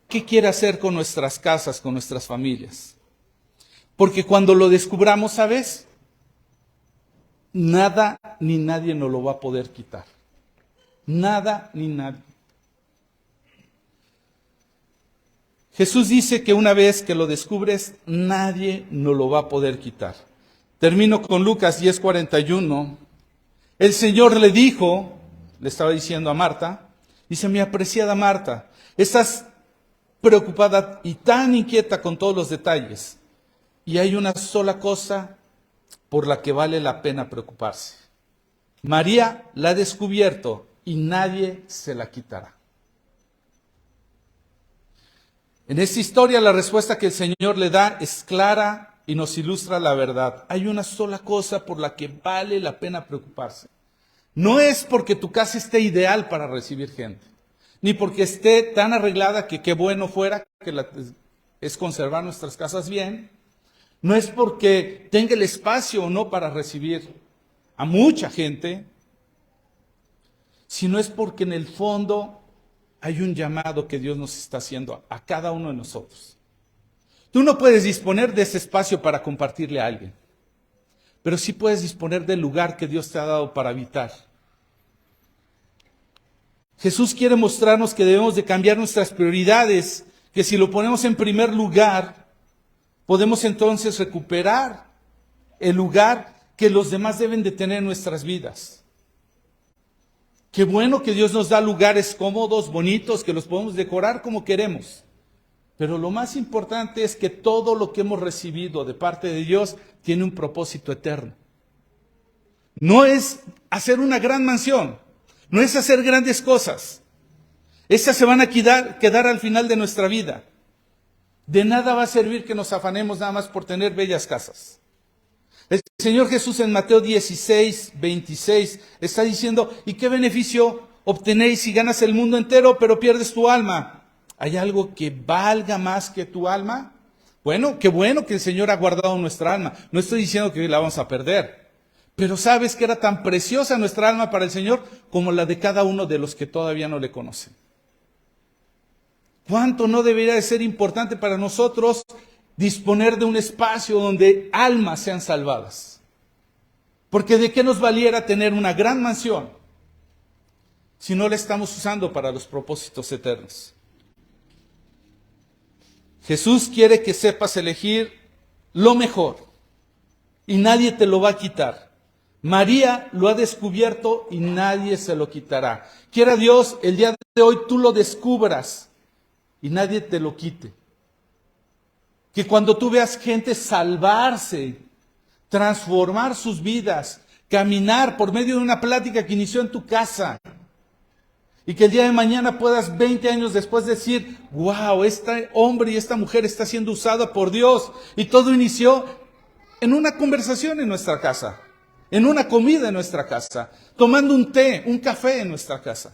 qué quiere hacer con nuestras casas, con nuestras familias. Porque cuando lo descubramos, ¿sabes? Nada ni nadie nos lo va a poder quitar. Nada ni nadie. Jesús dice que una vez que lo descubres, nadie nos lo va a poder quitar. Termino con Lucas 10:41. El Señor le dijo, le estaba diciendo a Marta, dice, mi apreciada Marta, estás preocupada y tan inquieta con todos los detalles, y hay una sola cosa por la que vale la pena preocuparse. María la ha descubierto y nadie se la quitará. En esta historia la respuesta que el Señor le da es clara y nos ilustra la verdad. Hay una sola cosa por la que vale la pena preocuparse. No es porque tu casa esté ideal para recibir gente, ni porque esté tan arreglada que qué bueno fuera, es conservar nuestras casas bien. No es porque tenga el espacio o no para recibir a mucha gente, sino es porque en el fondo hay un llamado que Dios nos está haciendo a cada uno de nosotros. Tú no puedes disponer de ese espacio para compartirle a alguien, pero sí puedes disponer del lugar que Dios te ha dado para habitar. Jesús quiere mostrarnos que debemos de cambiar nuestras prioridades, que si lo ponemos en primer lugar, podemos entonces recuperar el lugar que los demás deben de tener en nuestras vidas. Qué bueno que Dios nos da lugares cómodos, bonitos, que los podemos decorar como queremos. Pero lo más importante es que todo lo que hemos recibido de parte de Dios tiene un propósito eterno. No es hacer una gran mansión, no es hacer grandes cosas. Esas se van a quedar al final de nuestra vida. De nada va a servir que nos afanemos nada más por tener bellas casas. El Señor Jesús en Mateo 16:26 está diciendo, ¿y qué beneficio obtenéis si ganas el mundo entero pero pierdes tu alma? ¿Hay algo que valga más que tu alma? Bueno que el Señor ha guardado nuestra alma. No estoy diciendo que hoy la vamos a perder. Pero sabes que era tan preciosa nuestra alma para el Señor como la de cada uno de los que todavía no le conocen. ¿Cuánto no debería de ser importante para nosotros disponer de un espacio donde almas sean salvadas? Porque ¿de qué nos valiera tener una gran mansión si no la estamos usando para los propósitos eternos? Jesús quiere que sepas elegir lo mejor y nadie te lo va a quitar. María lo ha descubierto y nadie se lo quitará. Quiera Dios, el día de hoy tú lo descubras y nadie te lo quite. Que cuando tú veas gente salvarse, transformar sus vidas, caminar por medio de una plática que inició en tu casa, y que el día de mañana puedas 20 años después decir, wow, este hombre y esta mujer está siendo usada por Dios. Y todo inició en una conversación en nuestra casa, en una comida en nuestra casa, tomando un té, un café en nuestra casa.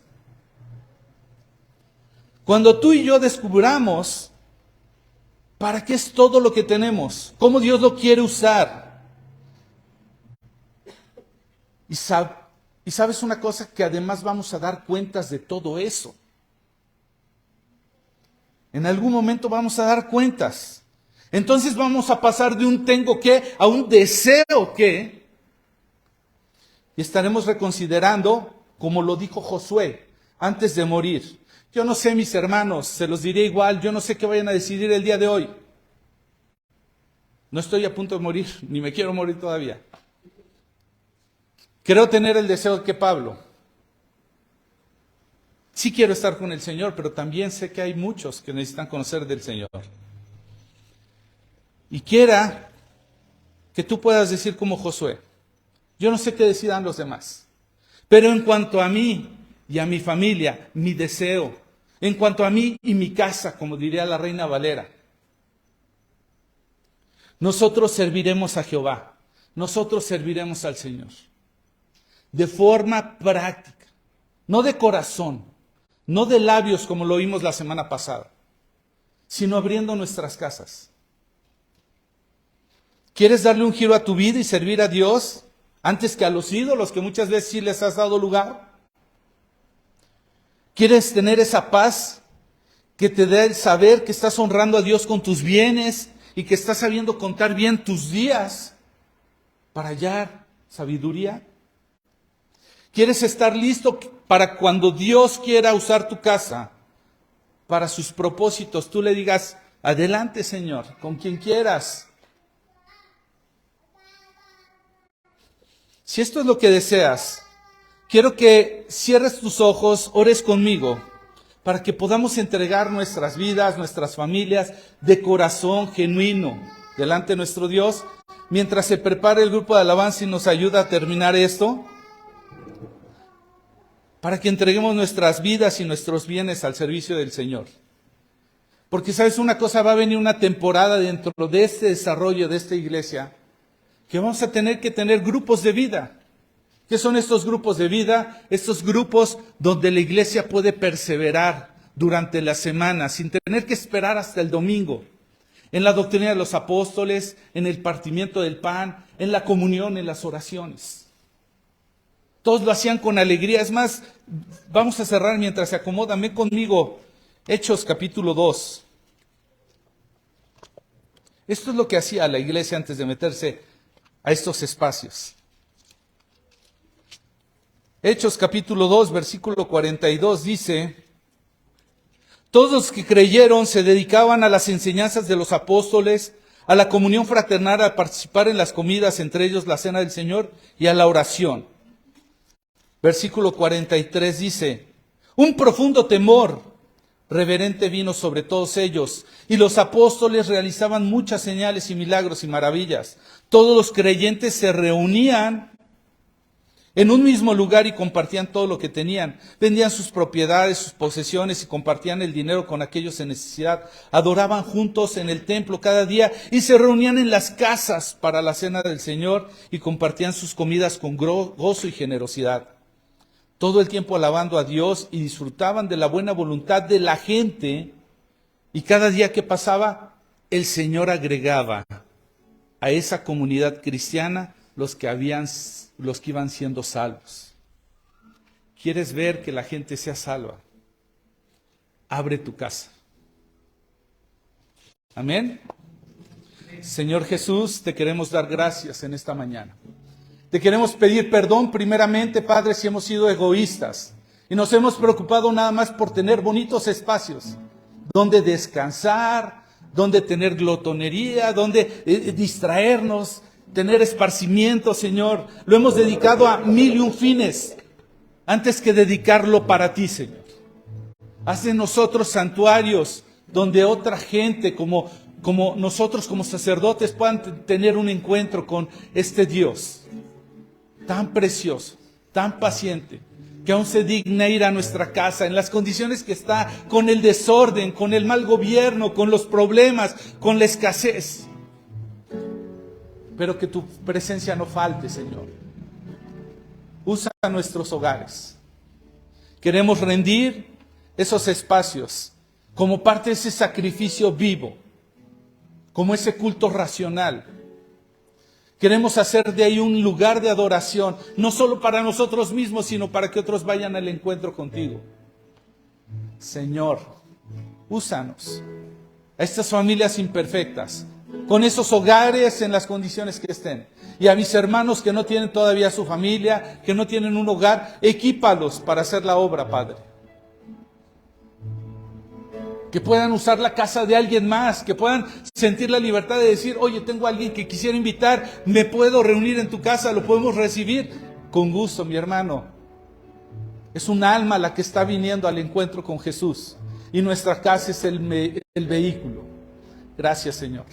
Cuando tú y yo descubramos para qué es todo lo que tenemos, cómo Dios lo quiere usar, y sabes una cosa, que además vamos a dar cuentas de todo eso. En algún momento vamos a dar cuentas. Entonces vamos a pasar de un tengo que a un deseo que. Y estaremos reconsiderando, como lo dijo Josué, antes de morir. Yo no sé, mis hermanos, se los diré igual, yo no sé qué vayan a decidir el día de hoy. No estoy a punto de morir, ni me quiero morir todavía. Creo tener el deseo que Pablo. Sí quiero estar con el Señor, pero también sé que hay muchos que necesitan conocer del Señor. Y quiera que tú puedas decir como Josué, yo no sé qué decidan los demás, pero en cuanto a mí y a mi familia, mi deseo, en cuanto a mí y mi casa, como diría la Reina Valera, nosotros serviremos a Jehová, nosotros serviremos al Señor. De forma práctica, no de corazón, no de labios como lo oímos la semana pasada, sino abriendo nuestras casas. ¿Quieres darle un giro a tu vida y servir a Dios antes que a los ídolos que muchas veces sí les has dado lugar? ¿Quieres tener esa paz que te dé el saber que estás honrando a Dios con tus bienes y que estás sabiendo contar bien tus días para hallar sabiduría? ¿Quieres estar listo para cuando Dios quiera usar tu casa para sus propósitos? Tú le digas, adelante Señor, con quien quieras. Si esto es lo que deseas, quiero que cierres tus ojos, ores conmigo, para que podamos entregar nuestras vidas, nuestras familias, de corazón genuino, delante de nuestro Dios, mientras se prepara el grupo de alabanza y nos ayuda a terminar esto, para que entreguemos nuestras vidas y nuestros bienes al servicio del Señor. Porque sabes una cosa, va a venir una temporada dentro de este desarrollo de esta iglesia, que vamos a tener que tener grupos de vida. ¿Qué son estos grupos de vida? Estos grupos donde la iglesia puede perseverar durante la semana, sin tener que esperar hasta el domingo. En la doctrina de los apóstoles, en el partimiento del pan, en la comunión, en las oraciones. Todos lo hacían con alegría. Es más, vamos a cerrar mientras se acomodan. Ven conmigo, Hechos capítulo 2. Esto es lo que hacía la iglesia antes de meterse a estos espacios. Hechos capítulo 2, versículo 42 dice, todos los que creyeron se dedicaban a las enseñanzas de los apóstoles, a la comunión fraternal, a participar en las comidas, entre ellos la cena del Señor, y a la oración. Versículo 43 dice, un profundo temor reverente vino sobre todos ellos, y los apóstoles realizaban muchas señales y milagros y maravillas. Todos los creyentes se reunían en un mismo lugar y compartían todo lo que tenían. Vendían sus propiedades, sus posesiones y compartían el dinero con aquellos en necesidad. Adoraban juntos en el templo cada día y se reunían en las casas para la cena del Señor y compartían sus comidas con gozo y generosidad. Todo el tiempo alabando a Dios y disfrutaban de la buena voluntad de la gente. Y cada día que pasaba, el Señor agregaba a esa comunidad cristiana los que iban siendo salvos. ¿Quieres ver que la gente sea salva? Abre tu casa. Amén. Señor Jesús, te queremos dar gracias en esta mañana. Te queremos pedir perdón primeramente, Padre, si hemos sido egoístas y nos hemos preocupado nada más por tener bonitos espacios donde descansar, donde tener glotonería, donde distraernos, tener esparcimiento, Señor. Lo hemos dedicado a 1001 fines antes que dedicarlo para ti, Señor. Haz de nosotros santuarios donde otra gente como nosotros como sacerdotes puedan tener un encuentro con este Dios tan precioso, tan paciente, que aún se digna ir a nuestra casa en las condiciones que está, con el desorden, con el mal gobierno, con los problemas, con la escasez. Pero que tu presencia no falte, Señor. Usa nuestros hogares. Queremos rendir esos espacios como parte de ese sacrificio vivo, como ese culto racional. Queremos hacer de ahí un lugar de adoración, no solo para nosotros mismos, sino para que otros vayan al encuentro contigo. Señor, úsanos a estas familias imperfectas, con esos hogares en las condiciones que estén. Y a mis hermanos que no tienen todavía su familia, que no tienen un hogar, equípalos para hacer la obra, Padre. Que puedan usar la casa de alguien más, que puedan sentir la libertad de decir, oye, tengo a alguien que quisiera invitar, me puedo reunir en tu casa, lo podemos recibir. Con gusto, mi hermano. Es un alma la que está viniendo al encuentro con Jesús. Y nuestra casa es el vehículo. Gracias, Señor.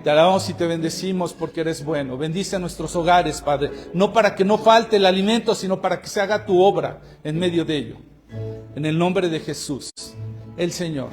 Te alabamos y te bendecimos porque eres bueno. Bendice a nuestros hogares, Padre. No para que no falte el alimento, sino para que se haga tu obra en medio de ello. En el nombre de Jesús, el Señor.